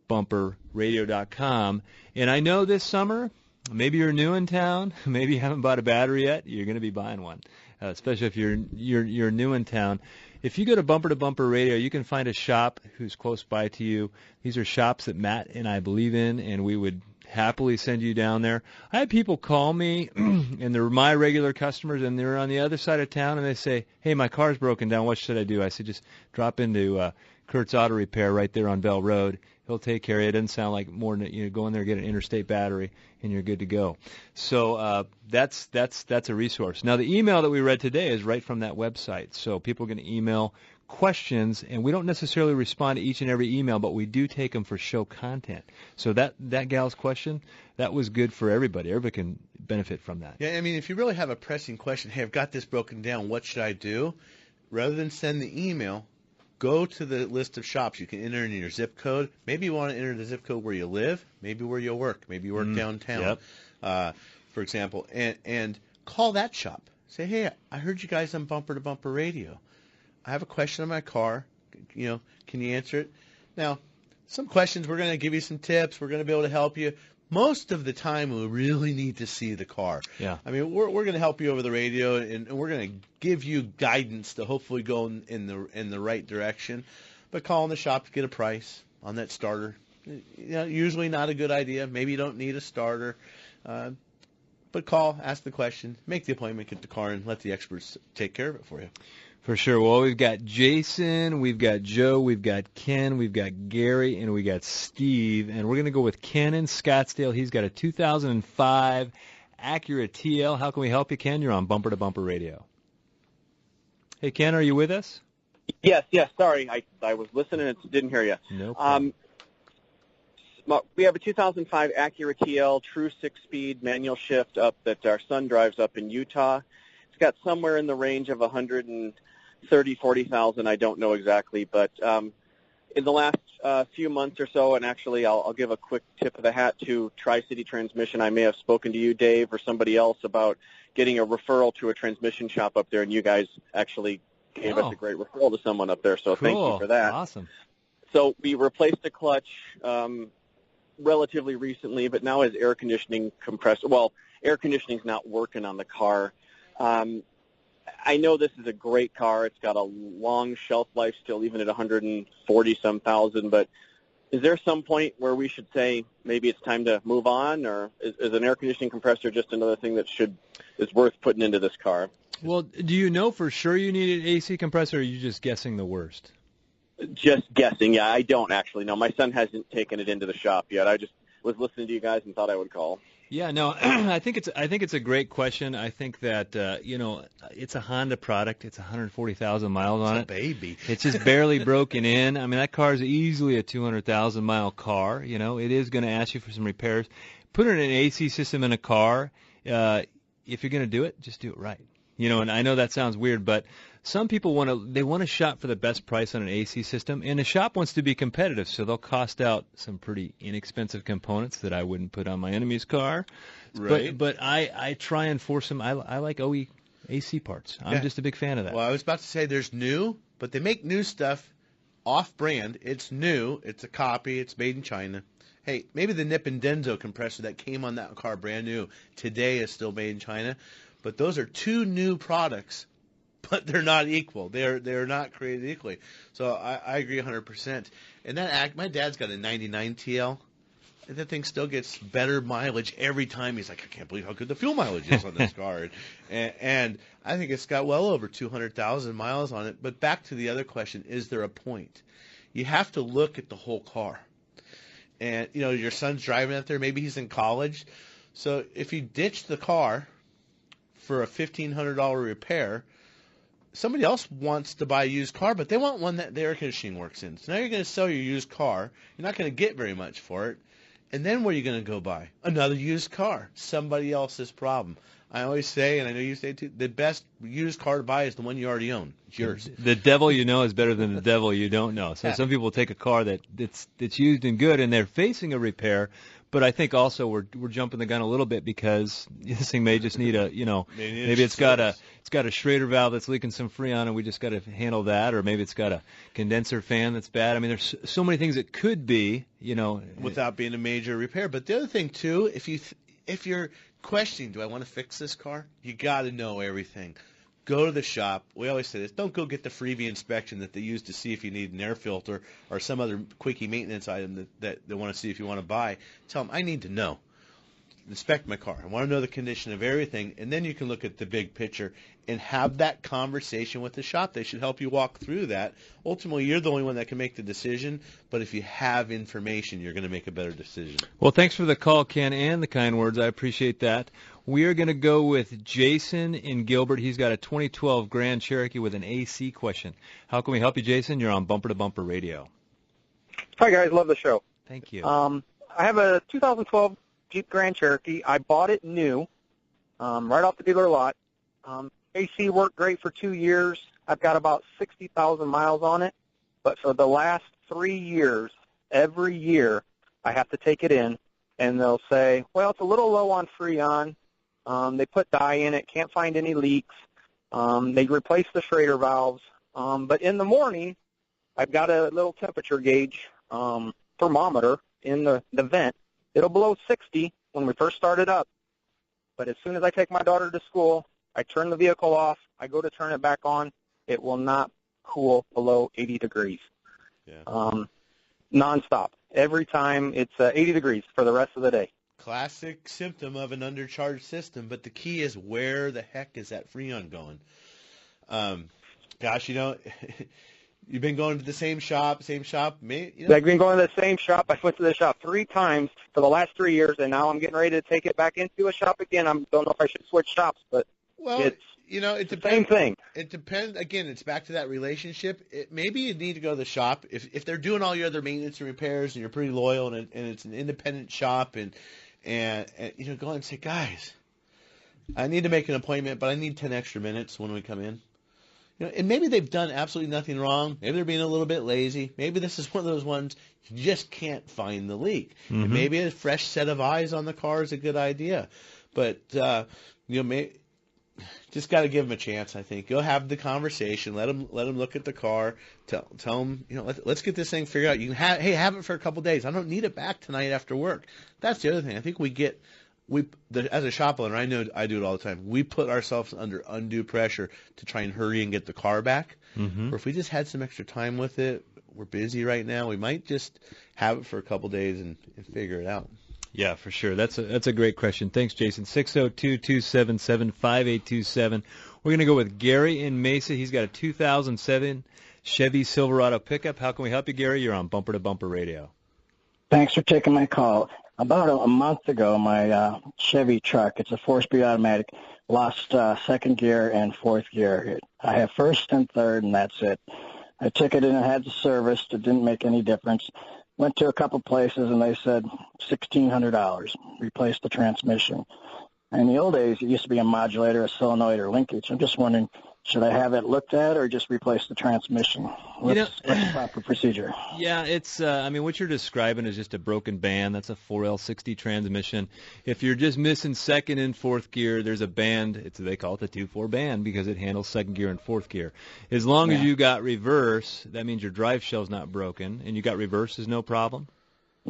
bumperradio.com. And I know this summer, maybe you're new in town, maybe you haven't bought a battery yet, you're going to be buying one, especially if you're new in town. If you go to Bumper Radio, you can find a shop who's close by to you. These are shops that Matt and I believe in, and we would happily send you down there. I had people call me, and they're my regular customers, and they're on the other side of town, and they say, hey, my car's broken down. What should I do? I said, just drop into Kurt's Auto Repair right there on Bell Road. He'll take care of it. It doesn't sound like more than go in there, get an interstate battery, and you're good to go. So that's a resource. Now, the email that we read today is right from that website. So people are going to email questions, and we don't necessarily respond to each and every email, but we do take them for show content. So that gal's question, that was good for everybody. Everybody can benefit from that. Yeah, I mean, if you really have a pressing question, hey, I've got this broken down, what should I do? Rather than send the email, go to the list of shops. You can enter in your zip code. Maybe you want to enter the zip code where you live, maybe where you work. Maybe you work downtown, for example, and call that shop. Say, hey, I heard you guys on Bumper to Bumper Radio. I have a question on my car. Can you answer it? Now, some questions, we're going to give you some tips. We're going to be able to help you. Most of the time, we really need to see the car. Yeah. I mean, we're going to help you over the radio, and we're going to give you guidance to hopefully go in the right direction. But calling the shop to get a price on that starter, usually not a good idea. Maybe you don't need a starter. But call, ask the question, make the appointment, get the car, and let the experts take care of it for you. For sure. Well, we've got Jason, we've got Joe, we've got Ken, we've got Gary, and we got Steve. And we're going to go with Ken in Scottsdale. He's got a 2005 Acura TL. How can we help you, Ken? You're on Bumper to Bumper Radio. Hey, Ken, are you with us? Yes. Sorry, I was listening and didn't hear you. No problem. We have a 2005 Acura TL, true 6-speed manual shift up that our son drives up in Utah. It's got somewhere in the range of 130,000-40,000. I don't know exactly, but in the last few months or so, and actually I'll give a quick tip of the hat to Tri-City Transmission. I may have spoken to you, Dave, or somebody else about getting a referral to a transmission shop up there, and you guys actually gave us a great referral to someone up there, so cool. Thank you for that. Awesome. So we replaced a clutch relatively recently, but now has air conditioning compressor. Well, air conditioning's not working on the car. I know this is a great car. It's got a long shelf life still, even at 140-some thousand, but is there some point where we should say maybe it's time to move on, or is an air conditioning compressor just another thing that is worth putting into this car? Well, do you know for sure you need an AC compressor, or are you just guessing the worst? Just guessing, yeah. I don't actually know. My son hasn't taken it into the shop yet. I just was listening to you guys and thought I would call. Yeah, no, I think it's a great question. I think that it's a Honda product. It's 140,000 miles on it. It's a baby. It's just barely broken in. I mean, that car is easily a 200,000 mile car. It is going to ask you for some repairs. Putting an AC system in a car, if you're going to do it, just do it right. And I know that sounds weird, but some people want to shop for the best price on an AC system, and the shop wants to be competitive, so they'll cost out some pretty inexpensive components that I wouldn't put on my enemy's car. Right. But I try and force them. I like OE AC parts. I'm just a big fan of that. Well, I was about to say there's new, but they make new stuff off-brand. It's new. It's a copy. It's made in China. Hey, maybe the Nip and Denso compressor that came on that car brand new today is still made in China. But those are two new products, but they're not equal. They're not created equally. So I agree 100%. And my dad's got a 99 TL. And that thing still gets better mileage every time. He's like, I can't believe how good the fuel mileage is on this car. And I think it's got well over 200,000 miles on it. But back to the other question, is there a point? You have to look at the whole car. And, your son's driving out there. Maybe he's in college. So if you ditch the car for a $1,500 repair. Somebody else wants to buy a used car, but they want one that the air conditioning works in. So now you're going to sell your used car. You're not going to get very much for it. And then what are you going to go buy? Another used car. Somebody else's problem. I always say, and I know you say too, the best used car to buy is the one you already own. It's yours. The devil you know is better than the devil you don't know. So some people take a car that's used and good, and they're facing a repair. But I think also we're jumping the gun a little bit because this thing may just need maybe it's got a Schrader valve that's leaking some Freon, and we just got to handle that, or maybe it's got a condenser fan that's bad. I mean, there's so many things it could be, without being a major repair. But the other thing too, if you're questioning, do I want to fix this car? You got to know everything. Go to the shop. We always say this. Don't go get the freebie inspection that they use to see if you need an air filter or some other quickie maintenance item that they want to see if you want to buy. Tell them, I need to know. Inspect my car. I want to know the condition of everything, and then you can look at the big picture and have that conversation with the shop. They should help you walk through that. Ultimately, you're the only one that can make the decision, but if you have information, you're going to make a better decision. Well, thanks for the call, Ken, and the kind words. I appreciate that. We are going to go with Jason in Gilbert. He's got a 2012 Grand Cherokee with an AC question. How can we help you, Jason? You're on Bumper to Bumper Radio. Hi, guys. Love the show. Thank you. I have a 2012 Jeep Grand Cherokee. I bought it new, right off the dealer lot. AC worked great for 2 years. I've got about 60,000 miles on it. But for the last 3 years, every year, I have to take it in, and they'll say, well, it's a little low on Freon. They put dye in it, can't find any leaks. They replace the Schrader valves. But in the morning, I've got a little temperature gauge thermometer in the vent. It'll below 60 when we first start it up. But as soon as I take my daughter to school, I turn the vehicle off. I go to turn it back on. It will not cool below 80 degrees. Yeah. Nonstop. Every time it's 80 degrees for the rest of the day. Classic symptom of an undercharged system, but the key is where the heck is that Freon going? Gosh, you've been going to the same shop. I've been going to the same shop. I went to the shop 3 times for the last 3 years, and now I'm getting ready to take it back into a shop again. I don't know if I should switch shops, but it's the same thing. It depends. Again, it's back to that relationship. Maybe you need to go to the shop if they're doing all your other maintenance and repairs, and you're pretty loyal, and it's an independent shop, and go and say, guys, I need to make an appointment, but I need 10 extra minutes when we come in. And maybe they've done absolutely nothing wrong. Maybe they're being a little bit lazy. Maybe this is one of those ones you just can't find the leak. Mm-hmm. And maybe a fresh set of eyes on the car is a good idea. But, just got to give them a chance, I think. Go have the conversation. Let them look at the car. Tell them, let's get this thing figured out. You can have it for a couple days. I don't need it back tonight after work. That's the other thing. I think as a shop owner, I know I do it all the time. We put ourselves under undue pressure to try and hurry and get the car back. Mm-hmm. Or if we just had some extra time with it, we're busy right now, we might just have it for a couple days and figure it out. Yeah, for sure. That's a great question. Thanks, Jason. 602-277-5827. We're going to go with Gary in Mesa. He's got a 2007 Chevy Silverado pickup. How can we help you, Gary? You're on Bumper to Bumper Radio. Thanks for taking my call. About a month ago, my Chevy truck, it's a 4-speed automatic, lost second gear and fourth gear. I have first and third, and that's it. I took it in and had it serviced. It didn't make any difference. Went to a couple places, and they said $1,600, replaced the transmission. In the old days, it used to be a modulator, a solenoid, or linkage. I'm just wondering, should I have it looked at or just replace the transmission? What's the proper procedure? Yeah, it's, what you're describing is just a broken band. That's a 4L60 transmission. If you're just missing second and fourth gear, there's a band. They call it the 2-4 band because it handles second gear and fourth gear. As long as you got reverse, that means your drive shell's not broken, and you got reverse is no problem?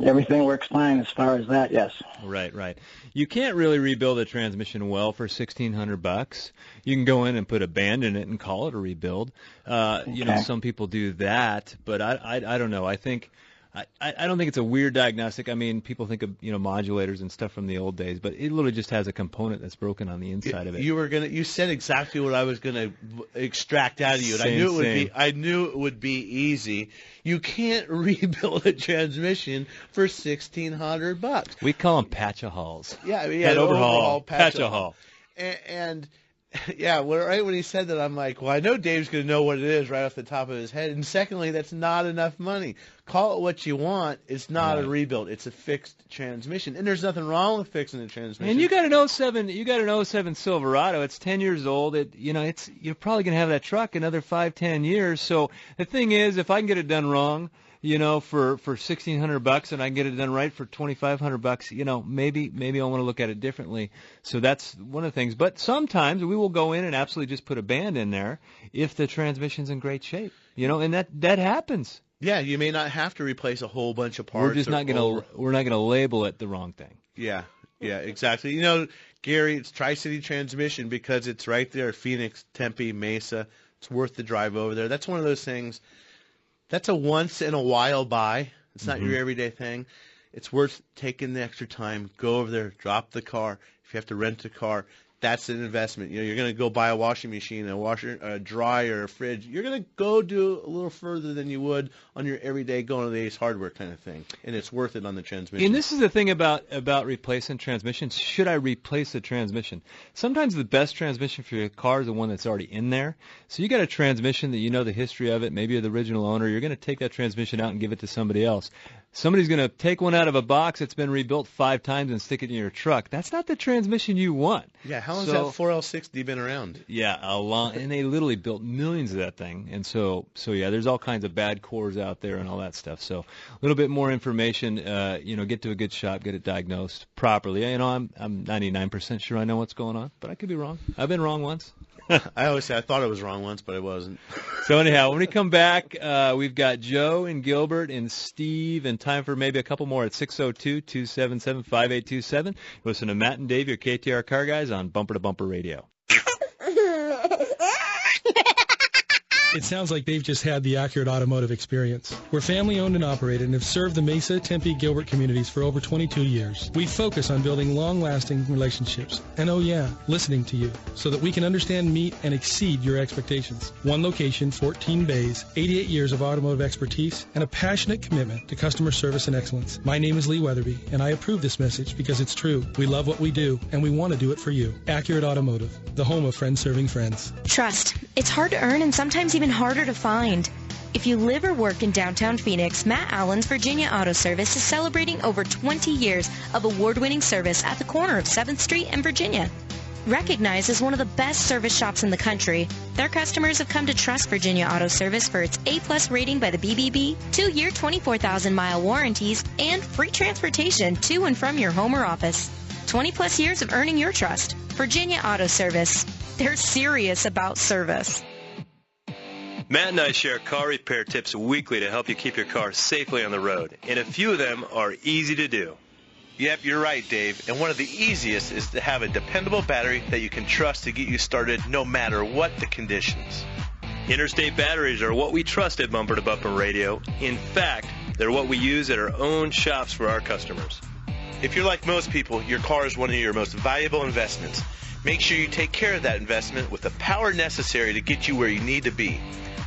Everything works fine as far as that, yes. Right. You can't really rebuild a transmission well for $1,600. You can go in and put a band in it and call it a rebuild. Some people do that, but I don't know. I don't think it's a weird diagnostic. I mean, people think of modulators and stuff from the old days, but it literally just has a component that's broken on the inside of it. You said exactly what I was gonna extract out of you, and I knew it would be easy. You can't rebuild a transmission for $1,600. We call them patch-a-hauls. Yeah, overhaul, patch-a-haul. And yeah, right when he said that, I'm like, well, I know Dave's going to know what it is right off the top of his head. And secondly, that's not enough money. Call it what you want. It's not a rebuild. It's a fixed transmission. And there's nothing wrong with fixing the transmission. And you got an 07 Silverado. It's 10 years old. You're probably going to have that truck another 5-10 years. So the thing is, if I can get it done wrong, for $1,600 and I can get it done right for $2,500, maybe I want to look at it differently. So that's one of the things. But sometimes we will go in and absolutely just put a band in there if the transmission's in great shape, and that happens. Yeah, you may not have to replace a whole bunch of parts. We're not going to label it the wrong thing. Yeah, exactly. Gary, it's Tri-City Transmission because it's right there, Phoenix, Tempe, Mesa. It's worth the drive over there. That's one of those things. That's a once-in-a-while buy. It's not your everyday thing. It's worth taking the extra time. Go over there, drop the car. If you have to rent a car, that's an investment. You're going to go buy a washing machine, a washer, a dryer, a fridge. You're going to go do a little further than you would on your everyday going to the Ace Hardware kind of thing, and it's worth it on the transmission. And this is the thing about replacing transmissions. Should I replace the transmission? Sometimes the best transmission for your car is the one that's already in there. So you got a transmission that you know the history of it, maybe you're the original owner. You're going to take that transmission out and give it to somebody else. Somebody's going to take one out of a box that's been rebuilt 5 times and stick it in your truck. That's not the transmission you want. Yeah, how long has that 4L60 been around? Yeah, a long, and they literally built millions of that thing. And so yeah, there's all kinds of bad cores out there and all that stuff. So a little bit more information, get to a good shop, get it diagnosed properly. I'm 99% sure I know what's going on, but I could be wrong. I've been wrong once. I always say I thought I was wrong once, but I wasn't. So anyhow, when we come back, we've got Joe and Gilbert and Steve, and time for maybe a couple more at 602-277-5827. Listen to Matt and Dave, your KTAR car guys, on Bumper to Bumper Radio. It sounds like they've just had the accurate automotive experience. We're family-owned and operated and have served the Mesa, Tempe, Gilbert communities for over 22 years. We focus on building long-lasting relationships and, listening to you so that we can understand, meet, and exceed your expectations. One location, 14 bays, 88 years of automotive expertise, and a passionate commitment to customer service and excellence. My name is Lee Weatherby, and I approve this message because it's true. We love what we do, and we want to do it for you. Accurate Automotive, the home of friends serving friends. Trust. It's hard to earn and sometimes even harder to find. If you live or work in downtown Phoenix, Matt Allen's Virginia Auto Service is celebrating over 20 years of award-winning service at the corner of 7th Street and Virginia. Recognized as one of the best service shops in the country, their customers have come to trust Virginia Auto Service for its A+ rating by the BBB, 2-year 24,000-mile warranties, and free transportation to and from your home or office. 20+ years of earning your trust. Virginia Auto Service. They're serious about service. Matt and I share car repair tips weekly to help you keep your car safely on the road, and a few of them are easy to do. Yep, you're right, Dave. And one of the easiest is to have a dependable battery that you can trust to get you started no matter what the conditions. Interstate batteries are what we trust at Bumper to Bumper Radio. In fact, they're what we use at our own shops for our customers. If you're like most people, your car is one of your most valuable investments. Make sure you take care of that investment with the power necessary to get you where you need to be.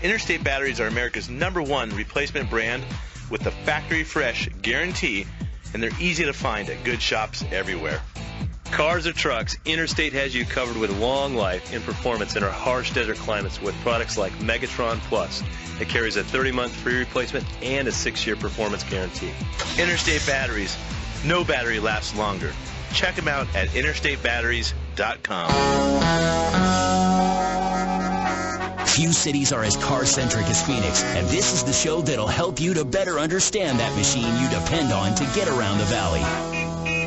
Interstate Batteries are America's #1 replacement brand with the factory fresh guarantee, and they're easy to find at good shops everywhere. Cars or trucks, Interstate has you covered with long life and performance in our harsh desert climates with products like Megatron Plus. It carries a 30-month free replacement and a 6-year performance guarantee. Interstate Batteries. No battery lasts longer. Check them out at interstatebatteries.com. Few cities are as car-centric as Phoenix, and this is the show that'll help you to better understand that machine you depend on to get around the valley.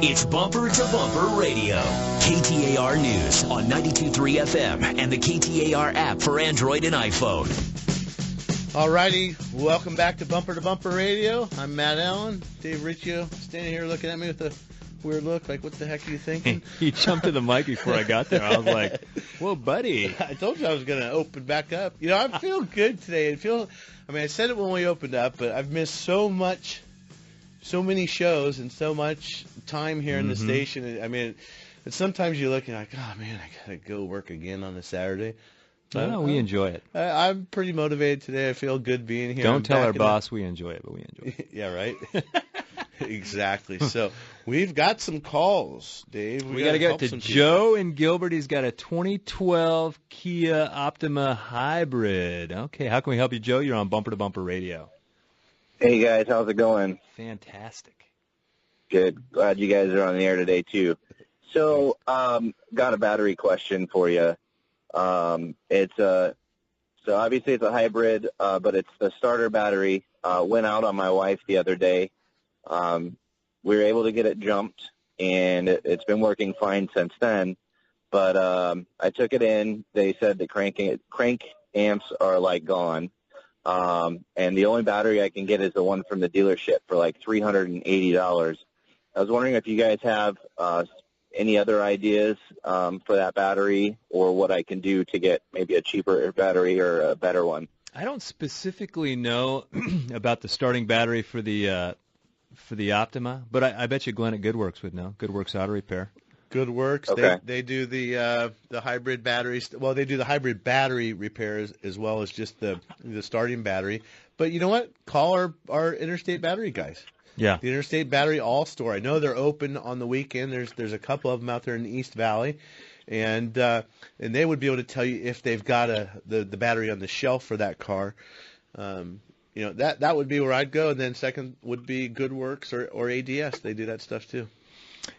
It's Bumper to Bumper Radio. KTAR News on 92.3 FM and the KTAR app for Android and iPhone. All righty, welcome back to Bumper Radio. I'm Matt Allen. Dave Riccio standing here looking at me with a weird look, like, what the heck are you thinking? He jumped to the mic before I got there. I was like, whoa, buddy. I told you I was going to open back up. I feel good today. I said it when we opened up, but I've missed so many shows and so much time here in the station. And sometimes you look and you're like, oh, man, I got to go work again on a Saturday. No, we enjoy it. I'm pretty motivated today. I feel good being here. Don't tell our boss we enjoy it, but we enjoy it. Yeah, right? Exactly. So we've got some calls, Dave. We got to get to Joe in Gilbert. He's got a 2012 Kia Optima Hybrid. Okay, how can we help you, Joe? You're on Bumper to Bumper Radio. Hey, guys. How's it going? Fantastic. Good. Glad you guys are on the air today, too. So, got a battery question for you. So obviously it's a hybrid, but it's the starter battery. Went out on my wife the other day. We were able to get it jumped, and it's been working fine since then. But I took it in. They said the crank amps are like gone, and the only battery I can get is the one from the dealership for like $380. I was wondering if you guys have any other ideas for that battery, or what I can do to get maybe a cheaper battery or a better one. I don't specifically know about the starting battery for the Optima, but I bet you Glenn at GoodWorks would know. GoodWorks Auto Repair. GoodWorks. Okay. They do the hybrid batteries. Well, they do the hybrid battery repairs as well as just the starting battery. But you know what? Call our Interstate Battery guys. Yeah. The Interstate Battery All Store. I know they're open on the weekend. There's a couple of them out there in the East Valley, and they would be able to tell you if they've got the battery on the shelf for that car. That would be where I'd go, and then second would be GoodWorks or ADS. They do that stuff too.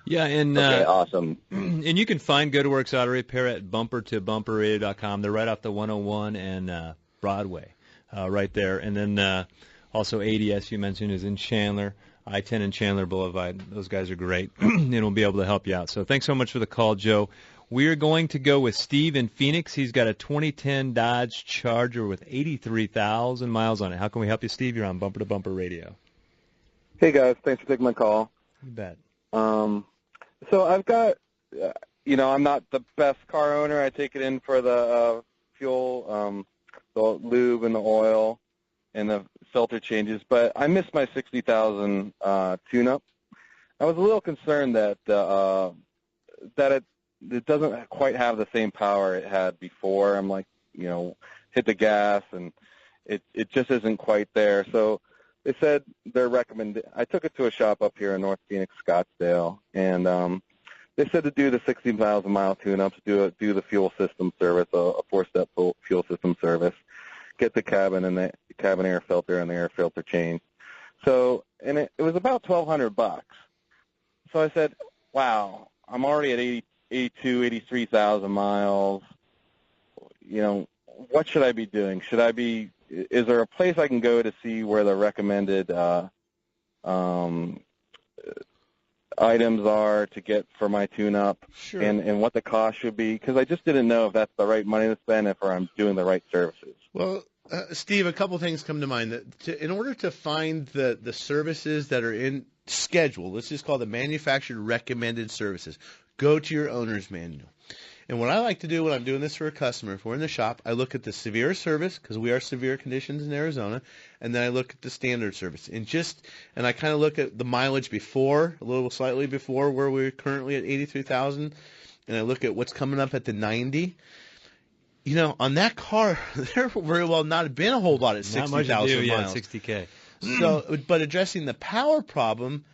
Yeah, and okay, awesome. And you can find GoodWorks Auto Repair at bumpertobumperradio.com. They're right off the 101 and Broadway, right there. And then also ADS you mentioned is in Chandler, I-10 and Chandler Boulevard. Those guys are great, and will be able to help you out. So thanks so much for the call, Joe. We are going to go with Steve in Phoenix. He's got a 2010 Dodge Charger with 83,000 miles on it. How can we help you, Steve? You're on Bumper to Bumper Radio. Hey, guys. Thanks for taking my call. You bet. So I've got, I'm not the best car owner. I take it in for the fuel, the lube and the oil and the filter changes, but I missed my 60,000 tune-up. I was a little concerned that it doesn't quite have the same power it had before. I'm like, hit the gas, and it just isn't quite there. So they said they're recommending. I took it to a shop up here in North Phoenix, Scottsdale, and they said to do the 60,000-mile tune-ups, do the fuel system service, a 4-step fuel system service, get the cabin and the cabin air filter and the air filter changed. So, and it was about $1,200. So I said, wow, I'm already at 83,000 miles. What should I be doing? Is there a place I can go to see where the recommended items are to get for my tune-up? Sure. And what the cost should be? Because I just didn't know if that's the right money to spend, or I'm doing the right services. Well, Steve, a couple things come to mind. In order to find the services that are in schedule, let's just call the manufactured recommended services, go to your owner's manual. And what I like to do when I'm doing this for a customer, if we're in the shop, I look at the severe service, because we are severe conditions in Arizona, and then I look at the standard service. And I kind of look at the mileage before, a little slightly before where we're currently at 83,000, and I look at what's coming up at the 90. On that car, there very well not have been a whole lot at 60,000 miles. Yeah, 60K. So, but addressing the power problem,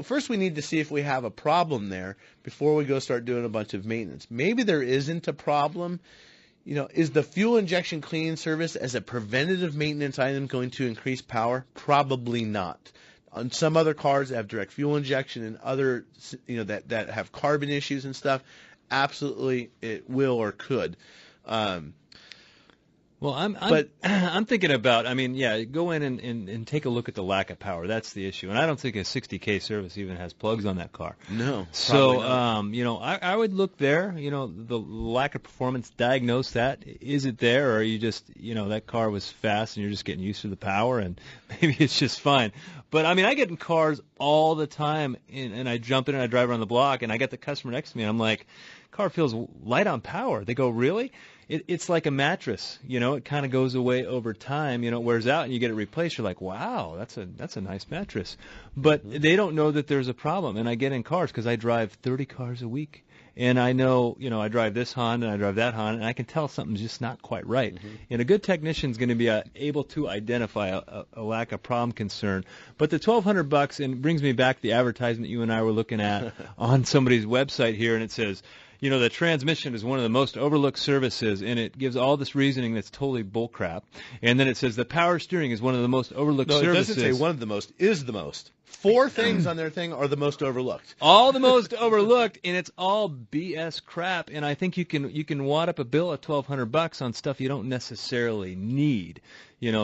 first we need to see if we have a problem there before we go start doing a bunch of maintenance. Maybe there isn't a problem. Is the fuel injection cleaning service as a preventative maintenance item going to increase power? Probably not. On some other cars that have direct fuel injection and other, that have carbon issues and stuff, absolutely it will or could. Well, I'm thinking about, go in and take a look at the lack of power. That's the issue. And I don't think a 60K service even has plugs on that car. No. So, I would look there, the lack of performance, diagnose that. Is it there, or are you just, that car was fast and you're just getting used to the power and maybe it's just fine. But, I get in cars all the time and I jump in and I drive around the block and I get the customer next to me and I'm like, car feels light on power. They go, really? It's like a mattress, it kind of goes away over time, it wears out and you get it replaced. You're like, wow, that's a nice mattress. But they don't know that there's a problem. And I get in cars because I drive 30 cars a week. and I know, I drive this Honda and I drive that Honda, and I can tell something's just not quite right. Mm-hmm. And a good technician is going to be able to identify a lack of problem concern. But the $1,200, and brings me back to the advertisement you and I were looking at on somebody's website here, and it says, the transmission is one of the most overlooked services, and it gives all this reasoning that's totally bullcrap. And then it says the power steering is one of the most overlooked services. No, it doesn't say one of the most, is the most. 4 things on their thing are the most overlooked. All the most overlooked, and it's all BS crap. And I think you can wad up a bill of $1,200 on stuff you don't necessarily need.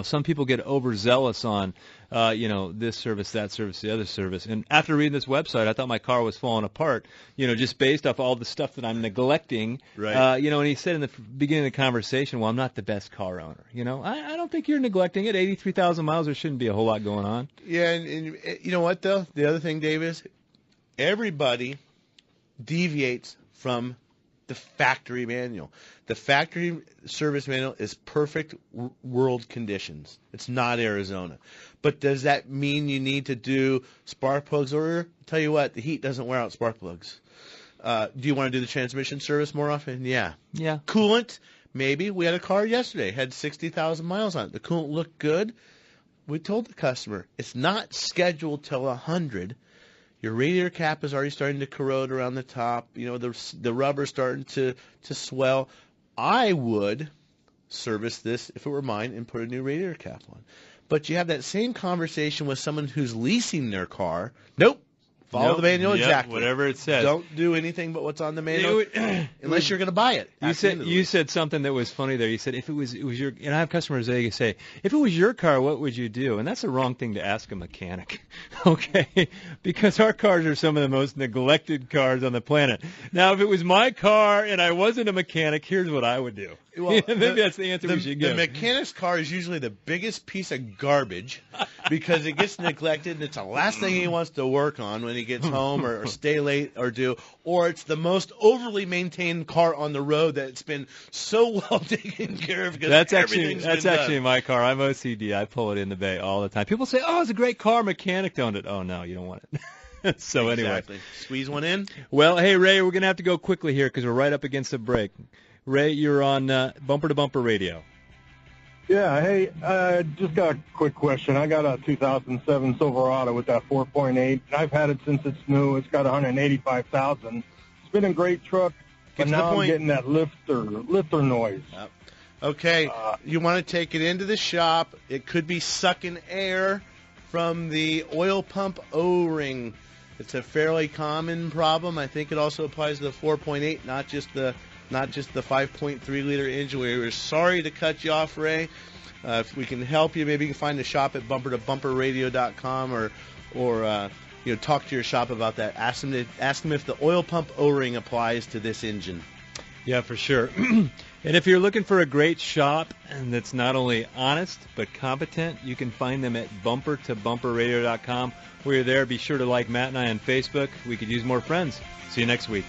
Some people get overzealous on, this service, that service, the other service. And after reading this website, I thought my car was falling apart, just based off all the stuff that I'm neglecting. Right. And he said in the beginning of the conversation, well, I'm not the best car owner. I don't think you're neglecting it. 83,000 miles, there shouldn't be a whole lot going on. Yeah, and you know what, though? The other thing, Dave, is everybody deviates from the factory manual. The factory service manual is perfect world conditions. It's not Arizona. But does that mean you need to do spark plugs? Or I'll tell you what, the heat doesn't wear out spark plugs. Do you want to do the transmission service more often? Yeah. Yeah. Coolant? Maybe. We had a car yesterday, had 60,000 miles on it. The coolant looked good. We told the customer, it's not scheduled till 100. Your radiator cap is already starting to corrode around the top. The rubber's starting to swell. I would service this if it were mine and put a new radiator cap on. But you have that same conversation with someone who's leasing their car. Nope. Follow the manual exactly. Whatever it says. Don't do anything but what's on the manual unless you're going to buy it. You said something that was funny there. You said it was your, and I have customers that say, if it was your car, what would you do? And that's the wrong thing to ask a mechanic, okay? Because our cars are some of the most neglected cars on the planet. Now, if it was my car and I wasn't a mechanic, here's what I would do. Well, maybe that's the answer we should give. The mechanic's car is usually the biggest piece of garbage because it gets neglected and it's the last thing he wants to work on when he gets home or stay late or do. Or it's the most overly maintained car on the road that it's been so well taken care of. That's actually my car. I'm OCD. I pull it in the bay all the time. People say, "Oh, it's a great car. Mechanic owned it." Oh no, you don't want it. So anyway, squeeze one in. Well, hey Ray, we're gonna have to go quickly here because we're right up against the break. Ray, you're on Bumper to Bumper Radio. Yeah, hey, just got a quick question. I got a 2007 Silverado with that 4.8, and I've had it since it's new. It's got 185,000. It's been a great truck, but now I'm getting that lifter noise. Yep. Okay, you want to take it into the shop. It could be sucking air from the oil pump O-ring. It's a fairly common problem. I think it also applies to the 4.8, not just the 5.3-liter engine. We're sorry to cut you off, Ray. If we can help you, maybe you can find the shop at bumpertobumperradio.com or talk to your shop about that. Ask them if the oil pump O-ring applies to this engine. Yeah, for sure. And if you're looking for a great shop that's not only honest but competent, you can find them at bumpertobumperradio.com. While you're there, be sure to like Matt and I on Facebook. We could use more friends. See you next week.